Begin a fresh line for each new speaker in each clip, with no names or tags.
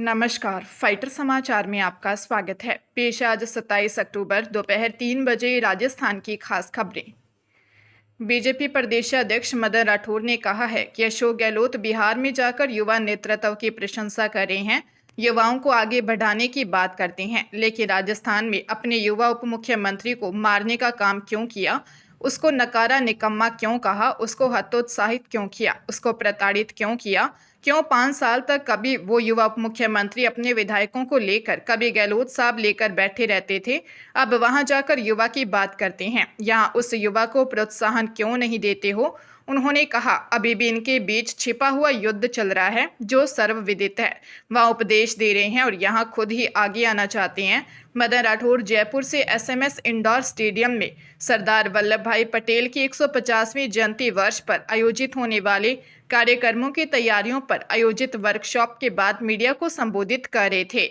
नमस्कार, फाइटर समाचार में आपका स्वागत है। पेश है आज 27 अक्टूबर दोपहर 3 बजे राजस्थान की खास खबरें। बीजेपी प्रदेशाध्यक्ष मदन राठौर ने कहा है कि अशोक गहलोत बिहार में जाकर युवा नेतृत्व की प्रशंसा कर रहे हैं, युवाओं को आगे बढ़ाने की बात करते हैं, लेकिन राजस्थान में अपने युवा उप मुख्यमंत्री को मारने का काम क्यों किया, उसको नकारा निकम्मा क्यों कहा, उसको हतोत्साहित क्यों किया, उसको प्रताड़ित क्यों 5 साल तक कभी वो युवा उप मुख्यमंत्री अपने विधायकों को लेकर, कभी गहलोत साहब लेकर बैठे रहते थे, अब वहां जाकर युवा की बात करते हैं। यहाँ उस युवा को प्रोत्साहन क्यों नहीं देते हो? उन्होंने कहा, अभी भी इनके बीच छिपा हुआ युद्ध चल रहा है जो सर्वविदित है। वह उपदेश दे रहे हैं और यहाँ खुद ही आगे आना चाहते हैं। मदन राठौर जयपुर से एसएमएस इंडोर स्टेडियम में सरदार वल्लभ भाई पटेल की 150वीं जयंती वर्ष पर आयोजित होने वाले कार्यक्रमों की तैयारियों पर आयोजित वर्कशॉप के बाद मीडिया को संबोधित कर रहे थे।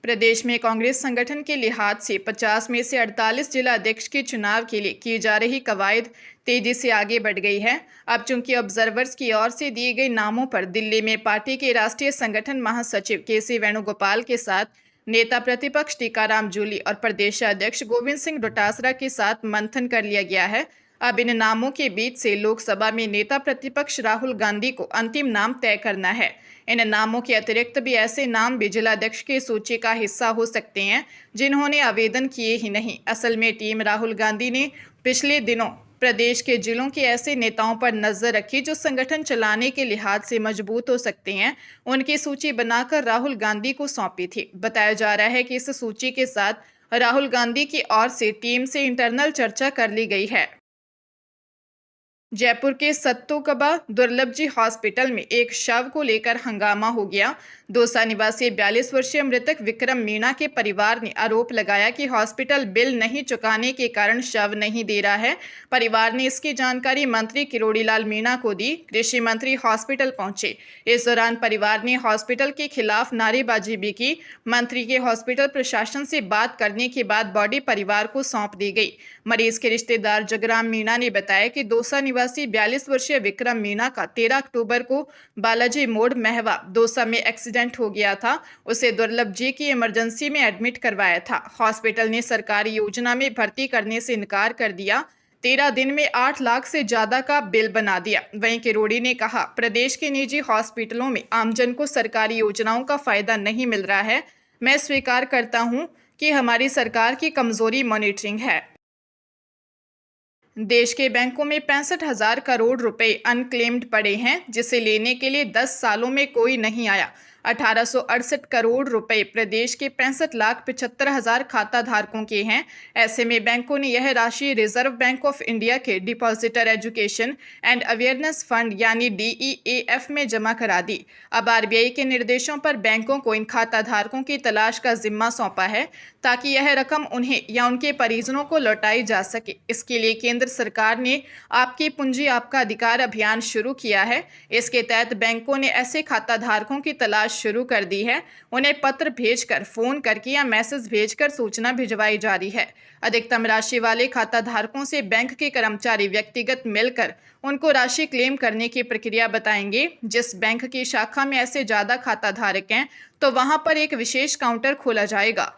प्रदेश में कांग्रेस संगठन के लिहाज से 50 में से 48 जिला अध्यक्ष के चुनाव के लिए की जा रही कवायद तेजी से आगे बढ़ गई है। अब चूंकि ऑब्जर्वर्स की ओर से दिए गए नामों पर दिल्ली में पार्टी के राष्ट्रीय संगठन महासचिव के.सी. वेणुगोपाल के साथ नेता प्रतिपक्ष टीकाराम जूली और प्रदेशाध्यक्ष गोविंद सिंह डोटासरा के साथ मंथन कर लिया गया है। अब इन नामों के बीच से लोकसभा में नेता प्रतिपक्ष राहुल गांधी को अंतिम नाम तय करना है। इन नामों के अतिरिक्त भी ऐसे नाम भी जिलाध्यक्ष की सूची का हिस्सा हो सकते हैं जिन्होंने आवेदन किए ही नहीं। असल में टीम राहुल गांधी ने पिछले दिनों प्रदेश के जिलों के ऐसे नेताओं पर नजर रखी जो संगठन चलाने के लिहाज से मजबूत हो सकते हैं। उनकी सूची बनाकर राहुल गांधी को सौंपी थी। बताया जा रहा है कि इस सूची के साथ राहुल गांधी की ओर से टीम से इंटरनल चर्चा कर ली गई है। जयपुर के सत्तूकबा दुर्लभजी हॉस्पिटल में एक शव को लेकर हंगामा हो गया। दौसा निवासी 42 वर्षीय मृतक विक्रम मीणा के परिवार ने आरोप लगाया कि हॉस्पिटल बिल नहीं चुकाने के कारण शव नहीं दे रहा है। परिवार ने इसकी जानकारी मंत्री किरोड़ीलाल मीणा को दी। कृषि मंत्री हॉस्पिटल पहुंचे। इस दौरान परिवार ने हॉस्पिटल के खिलाफ नारेबाजी भी की। मंत्री के हॉस्पिटल प्रशासन से बात करने के बाद बॉडी परिवार को सौंप दी गई। मरीज के रिश्तेदार जगराम मीणा ने बताया कि दौसा 42 वर्षीय विक्रम मीणा का 13 अक्टूबर को बालाजी मोड़ महवा दौसा में एक्सीडेंट हो गया था। उसे दुर्लभ जी की इमरजेंसी में एडमिट करवाया था। हॉस्पिटल ने सरकारी योजना में भर्ती करने से इनकार कर दिया। 13 दिन में 8 लाख से ज्यादा का बिल बना दिया। वहीं किरोड़ी ने कहा, प्रदेश के निजी हॉस्पिटलों में आमजन को सरकारी योजनाओं का फायदा नहीं मिल रहा है। मैं स्वीकार करता हूं कि हमारी सरकार की कमजोरी मॉनिटरिंग है। देश के बैंकों में 65,000 करोड़ रुपए अनक्लेम्ड पड़े हैं, जिसे लेने के लिए 10 सालों में कोई नहीं आया। 1868 करोड़ रुपए प्रदेश के 65,75,000 खाता धारकों के हैं। ऐसे में बैंकों ने यह राशि रिजर्व बैंक ऑफ इंडिया के depositor education and awareness fund यानी DEAF में जमा करा दी। अब RBI के निर्देशों पर बैंकों को इन खाता धारकों की तलाश का जिम्मा सौंपा है ताकि यह रकम उन्हें या उनके परिजनों को लौटाई जा सके। इसके लिए केंद्र सरकार ने आपकी पूंजी आपका अधिकार अभियान शुरू किया है। इसके तहत बैंकों ने ऐसे खाता धारकों की तलाश शुरू कर दी है। उन्हें पत्र भेजकर, फोन करके या मैसेज भेजकर सूचना भिजवाई जा रही है। अधिकतम राशि वाले खाता धारकों से बैंक के कर्मचारी व्यक्तिगत मिलकर उनको राशि क्लेम करने की प्रक्रिया बताएंगे। जिस बैंक की शाखा में ऐसे ज्यादा खाता धारक हैं तो वहां पर एक विशेष काउंटर खोला जाएगा।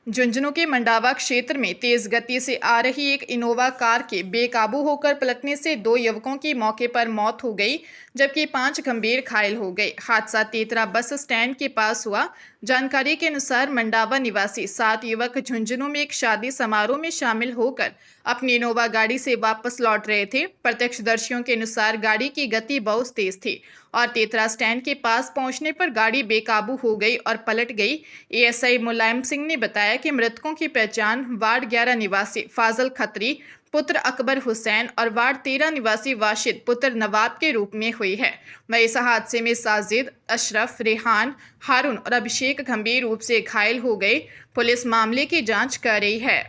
झुंझुनू के मंडावा क्षेत्र में तेज गति से आ रही एक इनोवा कार के बेकाबू होकर पलटने से 2 युवकों की मौके पर मौत हो गई, जबकि 5 गंभीर घायल हो गए। हादसा तेतरा बस स्टैंड के पास हुआ। जानकारी के अनुसार मंडावा निवासी 7 युवक झुंझुनू में एक शादी समारोह में शामिल होकर अपनी इनोवा गाड़ी से वापस लौट रहे थे। प्रत्यक्षदर्शियों के अनुसार गाड़ी की गति बहुत तेज थी और तेतरा स्टैंड के पास पहुंचने पर गाड़ी बेकाबू हो गई और पलट गई। ASI मुलायम सिंह ने बताया कि मृतकों की पहचान वार्ड 11 निवासी फाजल खत्री पुत्र अकबर हुसैन और वार्ड 13 निवासी वाशिद पुत्र नवाब के रूप में हुई है। वह इस हादसे में साजिद, अशरफ, रेहान, हारून और अभिषेक गंभीर रूप से घायल हो गए। पुलिस मामले की जांच कर रही है।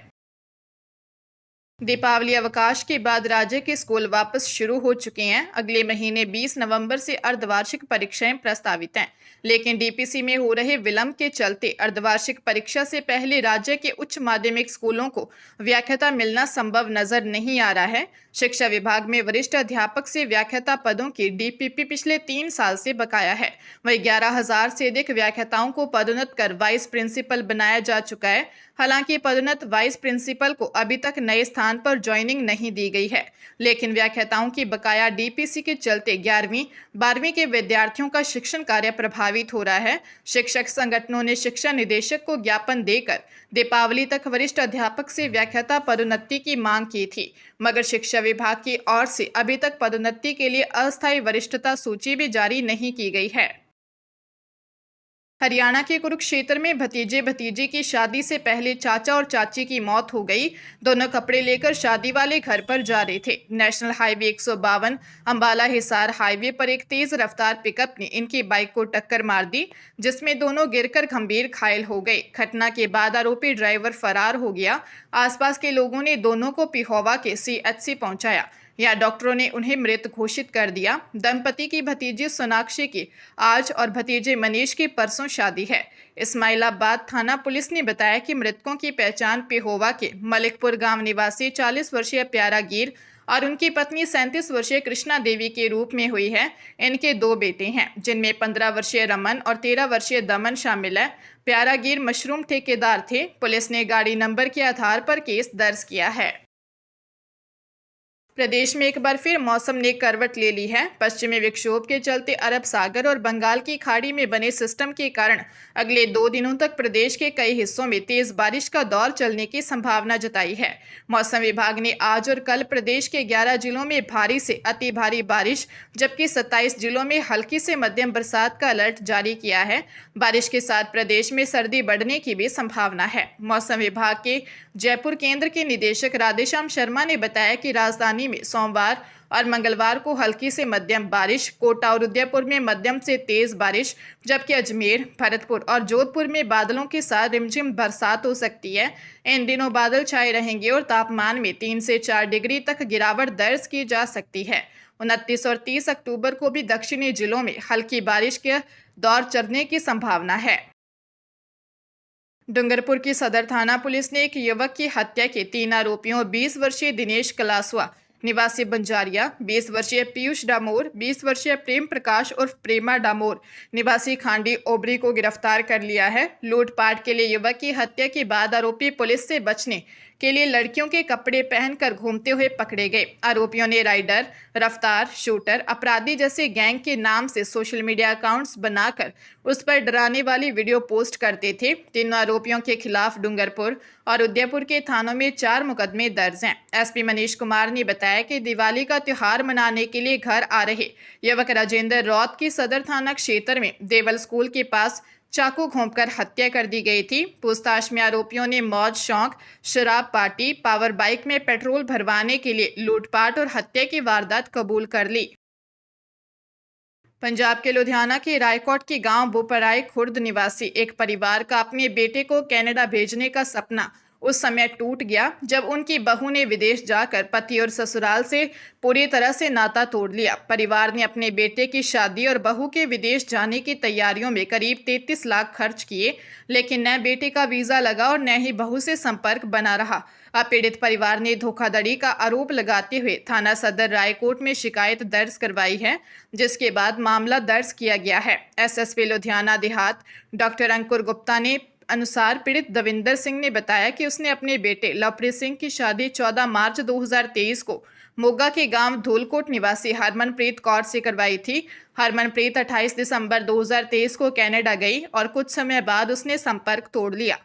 दीपावली अवकाश के बाद राज्य के स्कूल वापस शुरू हो चुके हैं। अगले महीने 20 नवंबर से अर्धवार्षिक परीक्षाएं प्रस्तावित हैं, लेकिन डीपीसी में हो रहे विलंब के चलते अर्धवार्षिक परीक्षा से पहले राज्य के उच्च माध्यमिक स्कूलों को व्याख्याता मिलना संभव नजर नहीं आ रहा है। शिक्षा विभाग में वरिष्ठ अध्यापक से व्याख्याता पदों की डीपीपी पिछले 3 साल से बकाया है। वही 11,000 से अधिक व्याख्याताओं को पदोन्नत कर वाइस प्रिंसिपल बनाया जा चुका है। हालांकि पदोन्नत वाइस प्रिंसिपल को अभी तक नए स्थान पर ज्वाइनिंग नहीं दी गई है, लेकिन व्याख्याताओं की बकाया डीपीसी के चलते 11वीं 12वीं के विद्यार्थियों का शिक्षण कार्य प्रभावित हो रहा है। शिक्षक संगठनों ने शिक्षा निदेशक को ज्ञापन देकर दीपावली तक वरिष्ठ अध्यापक से व्याख्याता पदोन्नति की मांग की थी, मगर शिक्षा विभाग की ओर से अभी तक पदोन्नति के लिए अस्थायी वरिष्ठता सूची भी जारी नहीं की गई है। हरियाणा के कुरुक्षेत्र में भतीजे भतीजी की शादी से पहले चाचा और चाची की मौत हो गई। दोनों कपड़े लेकर शादी वाले घर पर जा रहे थे। National highway 152 Ambala Hisar highway पर एक तेज रफ्तार पिकअप ने इनकी बाइक को टक्कर मार दी, जिसमें दोनों गिरकर गंभीर घायल हो गए। घटना के बाद आरोपी ड्राइवर फरार हो गया। आसपास के लोगों ने दोनों को पिहोवा के सीएचसी पहुंचाया। या डॉक्टरों ने उन्हें मृत घोषित कर दिया। दंपति की भतीजी सोनाक्षी की आज और भतीजे मनीष की परसों शादी है। इस्माइलाबाद थाना पुलिस ने बताया कि मृतकों की पहचान पिहोवा के मलिकपुर गांव निवासी 40 वर्षीय प्यारा गिर और उनकी पत्नी 37 वर्षीय कृष्णा देवी के रूप में हुई है। इनके 2 बेटे हैं, जिनमें 15 वर्षीय रमन और 13 वर्षीय दमन शामिल है। प्यारा गिर मशरूम ठेकेदार थे। पुलिस ने गाड़ी नंबर के आधार पर केस दर्ज किया है। प्रदेश में एक बार फिर मौसम ने करवट ले ली है। पश्चिमी विक्षोभ के चलते अरब सागर और बंगाल की खाड़ी में बने सिस्टम के कारण अगले 2 दिनों तक प्रदेश के कई हिस्सों में तेज बारिश का दौर चलने की संभावना जताई है। मौसम विभाग ने आज और कल प्रदेश के 11 जिलों में भारी से अति भारी बारिश, जबकि 27 जिलों में हल्की से मध्यम बरसात का अलर्ट जारी किया है। बारिश के साथ प्रदेश में सर्दी बढ़ने की भी संभावना है। मौसम विभाग के जयपुर केंद्र के निदेशक राधेश्याम शर्मा ने बताया कि राजधानी में सोमवार और मंगलवार को हल्की से मध्यम बारिश, कोटा और उदयपुर में मध्यम से तेज बारिश, जबकि अजमेर, भरतपुर और जोधपुर में बादलों के साथ रिमझिम बरसात हो सकती है। इन दिनों बादल छाए रहेंगे और तापमान में 3 से 4 डिग्री तक गिरावट दर्ज की जा सकती है। 29 और 30 अक्टूबर को भी दक्षिणी जिलों में हल्की बारिश के दौर चलने की संभावना है। डूंगरपुर की सदर थाना पुलिस ने एक युवक की हत्या के 3 आरोपियों 20 वर्षीय दिनेश कलासवा निवासी बंजारिया, 20 वर्षीय पीयूष डामोर, 20 वर्षीय प्रेम प्रकाश उर्फ प्रेमा डामोर निवासी खांडी ओबरी को गिरफ्तार कर लिया है। लूटपाट के लिए युवक की हत्या के बाद आरोपी पुलिस से बचने के लिए लड़कियों के कपड़े पहनकर घूमते हुए पकड़े गए। आरोपियों ने राइडर, रफ्तार, शूटर, अपराधी जैसे गैंग के नाम से सोशल मीडिया अकाउंट्स बनाकर उस पर डराने वाली वीडियो पोस्ट करते थे। तीनों आरोपियों के खिलाफ डूंगरपुर और उदयपुर के थानों में 4 मुकदमे दर्ज हैं। एसपी मनीष कुमार ने बताया कि दिवाली का त्योहार मनाने के लिए घर आ रहे युवक राजेंद्र रौत की सदर थाना क्षेत्र में देवल स्कूल के पास चाकू घोंपकर हत्या कर दी गई थी। पूछताछ में आरोपियों ने मौज शौक, शराब पार्टी, पावर बाइक में पेट्रोल भरवाने के लिए लूटपाट और हत्या की वारदात कबूल कर ली। पंजाब के लुधियाना के रायकोट के गांव बोपराय खुर्द निवासी एक परिवार का अपने बेटे को कनाडा भेजने का सपना उस समय टूट गया जब उनकी बहू ने विदेश जाकर पति और ससुराल से पूरी तरह से नाता तोड़ लिया। परिवार ने अपने बेटे की शादी और बहू के विदेश जाने की तैयारियों में करीब 33 लाख खर्च किए, लेकिन न बेटे का वीजा लगा और न ही बहू से संपर्क बना रहा। अब पीड़ित परिवार ने धोखाधड़ी का आरोप लगाते हुए थाना सदर रायकोट में शिकायत दर्ज करवाई है, जिसके बाद मामला दर्ज किया गया है। एसएसपी लुधियाना देहात डॉक्टर अंकुर गुप्ता ने अनुसार पीड़ित दविंदर सिंह ने बताया कि उसने अपने बेटे लवप्रीत सिंह की शादी 14 मार्च 2023 को मोगा के गांव धूलकोट निवासी हरमनप्रीत कौर से करवाई थी। हरमनप्रीत 28 दिसंबर 2023 को कनाडा गई और कुछ समय बाद उसने संपर्क तोड़ लिया।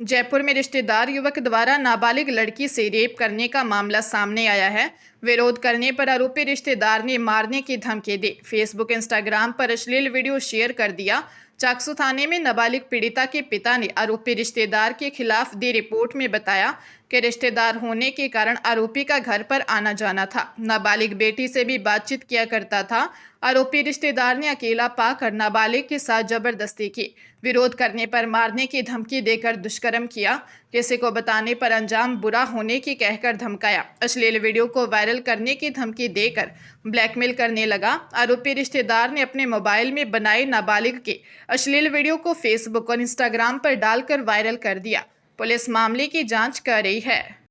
जयपुर में रिश्तेदार युवक द्वारा नाबालिग लड़की से रेप करने का मामला सामने आया है। विरोध करने पर आरोपी रिश्तेदार ने मारने की धमकी दी। फेसबुक, इंस्टाग्राम पर अश्लील वीडियो शेयर कर दिया। चाकसू थाने में नाबालिग पीड़िता के पिता ने आरोपी रिश्तेदार के खिलाफ दी रिपोर्ट में बताया कि रिश्तेदार होने के कारण आरोपी का घर पर आना जाना था। नाबालिग बेटी से भी बातचीत किया करता था। आरोपी रिश्तेदार ने अकेला पाकर नाबालिग के साथ जबरदस्ती की। विरोध करने पर मारने की धमकी देकर दुष्कर्म किया। किसी को बताने पर अंजाम बुरा होने की कहकर धमकाया। अश्लील वीडियो को वायरल करने की धमकी देकर ब्लैकमेल करने लगा। आरोपी रिश्तेदार ने अपने मोबाइल में बनाए नाबालिग के अश्लील वीडियो को फेसबुक और इंस्टाग्राम पर डालकर वायरल कर दिया। पुलिस मामले की जांच कर रही है।